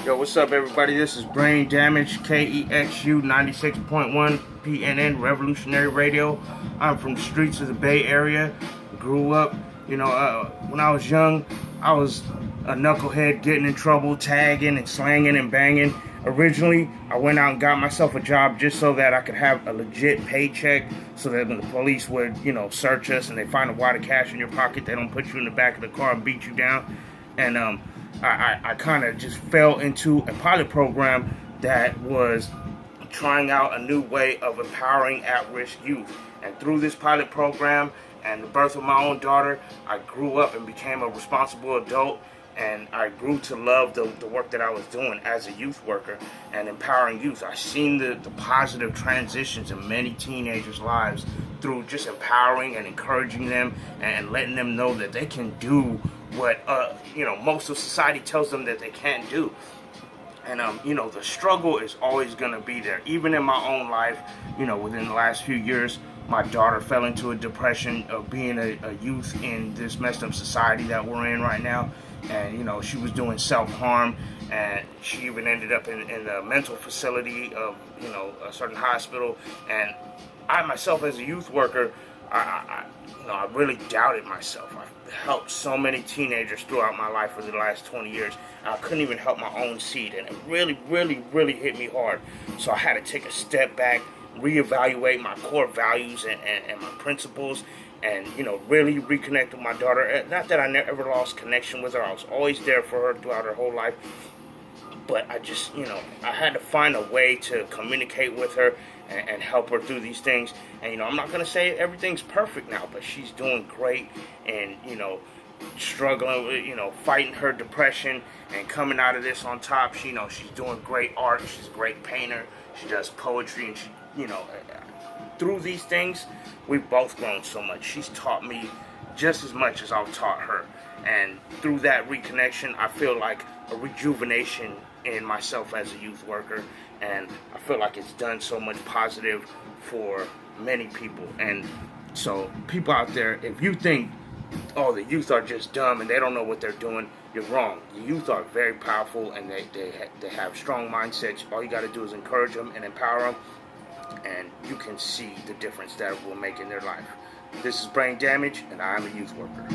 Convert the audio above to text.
Yo, what's up, everybody? This is Brain Damage, KEXU 96.1 PNN Revolutionary Radio. I'm from the streets of the Bay Area. Grew up, when I was young, I was a knucklehead getting in trouble, tagging and slanging and banging. Originally, I went out and got myself a job just so that I could have a legit paycheck, so that when the police would, search us and they find a wad of cash in your pocket, they don't put you in the back of the car and beat you down. And I kind of just fell into a pilot program that was trying out a new way of empowering at-risk youth. And through this pilot program and the birth of my own daughter, I grew up and became a responsible adult, and I grew to love the work that I was doing as a youth worker and empowering youth. I've seen the positive transitions in many teenagers' lives through just empowering and encouraging them and letting them know that they can do what most of society tells them that they can't do. And the struggle is always going to be there. Even in my own life, within the last few years, my daughter fell into a depression of being a youth in this messed up society that we're in right now. And she was doing self-harm, and she even ended up in a mental facility of a certain hospital. And I myself, as a youth worker, I really doubted myself. I've helped so many teenagers throughout my life for the last 20 years. I couldn't even help my own seed, and it really, really, really hit me hard. So I had to take a step back, reevaluate my core values and my principles, and really reconnect with my daughter. Not that I never lost connection with her. I was always there for her throughout her whole life. But I just, I had to find a way to communicate with her and help her through these things. And, I'm not going to say everything's perfect now, but she's doing great and, struggling with, fighting her depression and coming out of this on top. She's doing great art. She's a great painter. She does poetry, and she, through these things, we've both grown so much. She's taught me just as much as I've taught her. And through that reconnection, I feel like a rejuvenation in myself as a youth worker, and I feel like it's done so much positive for many people. And so people out there, if you think, oh, the youth are just dumb and they don't know what they're doing, you're wrong. The youth are very powerful, and they have strong mindsets. All you got to do is encourage them and empower them, and you can see the difference that it will make in their life. This is Brain Damage, and I'm a youth worker.